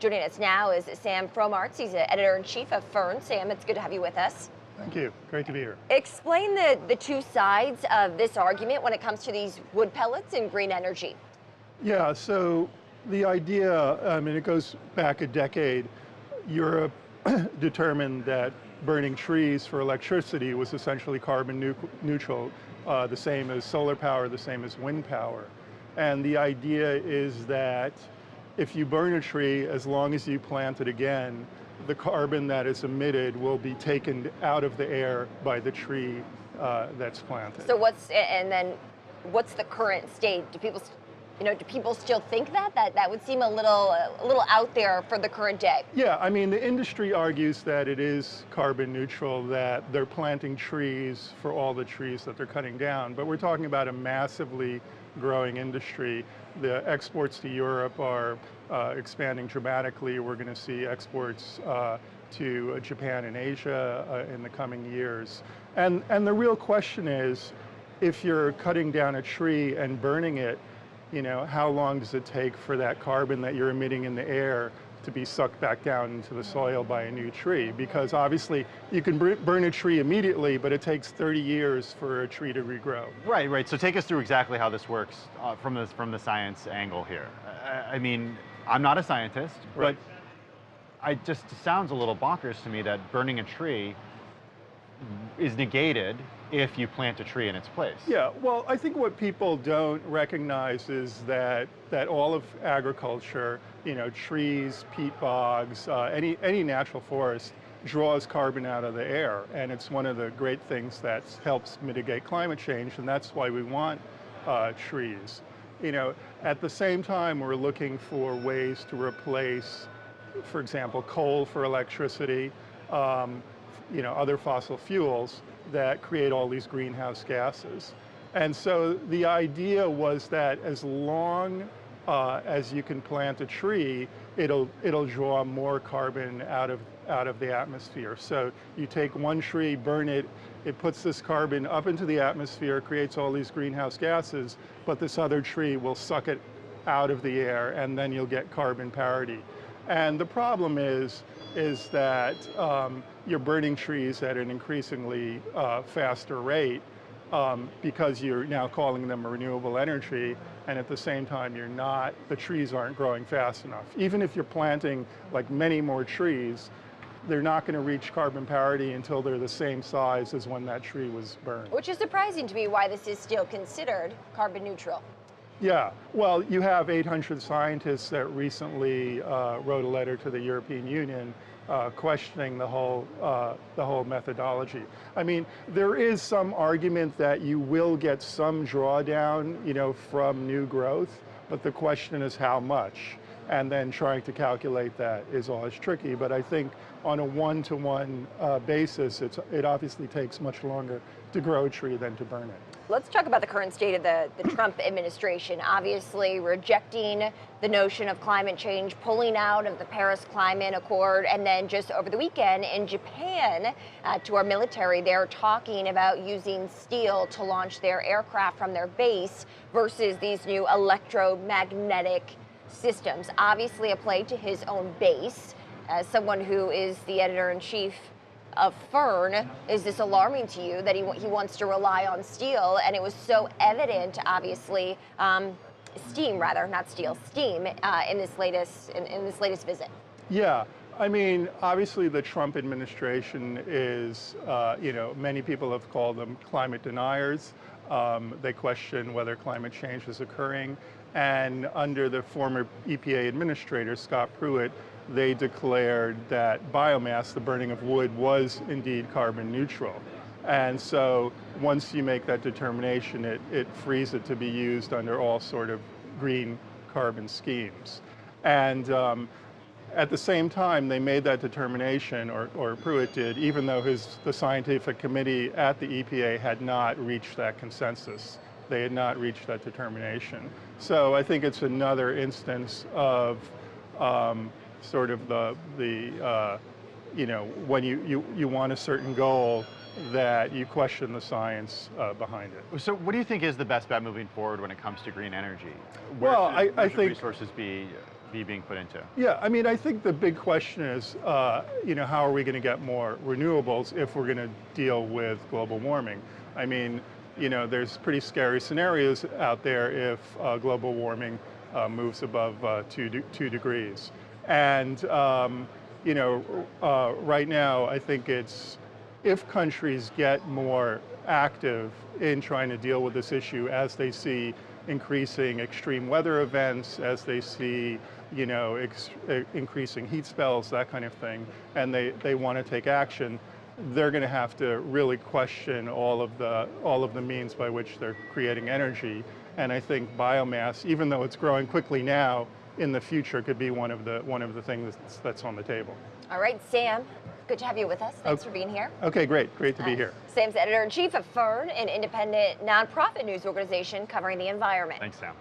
Joining us now is Sam Fromartz. He's the editor-in-chief of FERN. Sam, it's good to have you with us. Thank you. Great to be here. Explain the two sides of this argument when it comes to these wood pellets and green energy. Yeah, so the idea, it goes back a decade. Europe determined that burning trees for electricity was essentially carbon neutral, the same as solar power, the same as wind power. And the idea is that if you burn a tree, as long as you plant it again, the carbon that is emitted will be taken out of the air by the tree that's planted. So what's the current state? Do people still think that? That would seem a little out there for the current day. Yeah, I mean, the industry argues that it is carbon neutral, that they're planting trees for all the trees that they're cutting down, but we're talking about a massively growing industry. The exports to Europe are expanding dramatically. We're going to see exports to Japan and Asia in the coming years. And the real question is, if you're cutting down a tree and burning it, how long does it take for that carbon that you're emitting in the air to be sucked back down into the soil by a new tree? Because obviously you can burn a tree immediately, but it takes 30 years for a tree to regrow. Right. So take us through exactly how this works from the science angle here. I mean, I'm not a scientist, Right. but it just sounds a little bonkers to me that burning a tree is negated if you plant a tree in its place. Yeah, well, I think what people don't recognize is that all of agriculture, trees, peat bogs, any natural forest draws carbon out of the air, and it's one of the great things that helps mitigate climate change, and that's why we want trees. At the same time, we're looking for ways to replace, for example, coal for electricity, other fossil fuels that create all these greenhouse gases. And so the idea was that as long as you can plant a tree, it'll draw more carbon out of the atmosphere. So you take one tree, burn it, it puts this carbon up into the atmosphere, creates all these greenhouse gases, but this other tree will suck it out of the air, and then you'll get carbon parity. And the problem is that you're burning trees at an increasingly faster rate because you're now calling them a renewable energy, and at the same time the trees aren't growing fast enough. Even if you're planting like many more trees, they're not going to reach carbon parity until they're the same size as when that tree was burned. Which is surprising to me why this is still considered carbon neutral. Yeah, well, you have 800 scientists that recently wrote a letter to the European Union questioning the whole methodology. I mean, there is some argument that you will get some drawdown, from new growth, but the question is how much. And then trying to calculate that is always tricky. But I think on a one-to-one basis, it obviously takes much longer to grow a tree than to burn it. Let's talk about the current state of the Trump administration. Obviously rejecting the notion of climate change, pulling out of the Paris Climate Accord, and then just over the weekend in Japan, to our military, they're talking about using steel to launch their aircraft from their base versus these new electromagnetic systems. Obviously a play to his own base. As someone who is the editor-in-chief of FERN, is this alarming to you that he wants to rely on steel? And it was so evident, obviously, steam in this latest visit. Yeah, I mean, obviously the Trump administration is, many people have called them climate deniers. They question whether climate change is occurring. And under the former EPA administrator, Scott Pruitt, they declared that biomass, the burning of wood, was indeed carbon neutral. And so once you make that determination, it frees it to be used under all sort of green carbon schemes. And at the same time, they made that determination, or Pruitt did, even though the scientific committee at the EPA had not reached that consensus. They had not reached that determination. So I think it's another instance of sort of when you want a certain goal, that you question the science behind it. So what do you think is the best bet moving forward when it comes to green energy? Well, I where should think resources be be being put into? Yeah, I mean, I think the big question is, you know, how are we going to get more renewables if we're going to deal with global warming? I mean, you know, there's pretty scary scenarios out there if global warming moves above 2 degrees. And, you know, right now, I think it's, if countries get more active in trying to deal with this issue as they see increasing extreme weather events, as they see, you know, increasing heat spells, that kind of thing, and they want to take action, they're going to have to really question all of the means by which they're creating energy. And I think biomass, even though it's growing quickly now, in the future could be one of the things that's on the table. All right, Sam, good to have you with us. Thanks for being here. Okay, great to be here. Sam's editor-in-chief of FERN, an independent nonprofit news organization covering the environment. Thanks, Sam.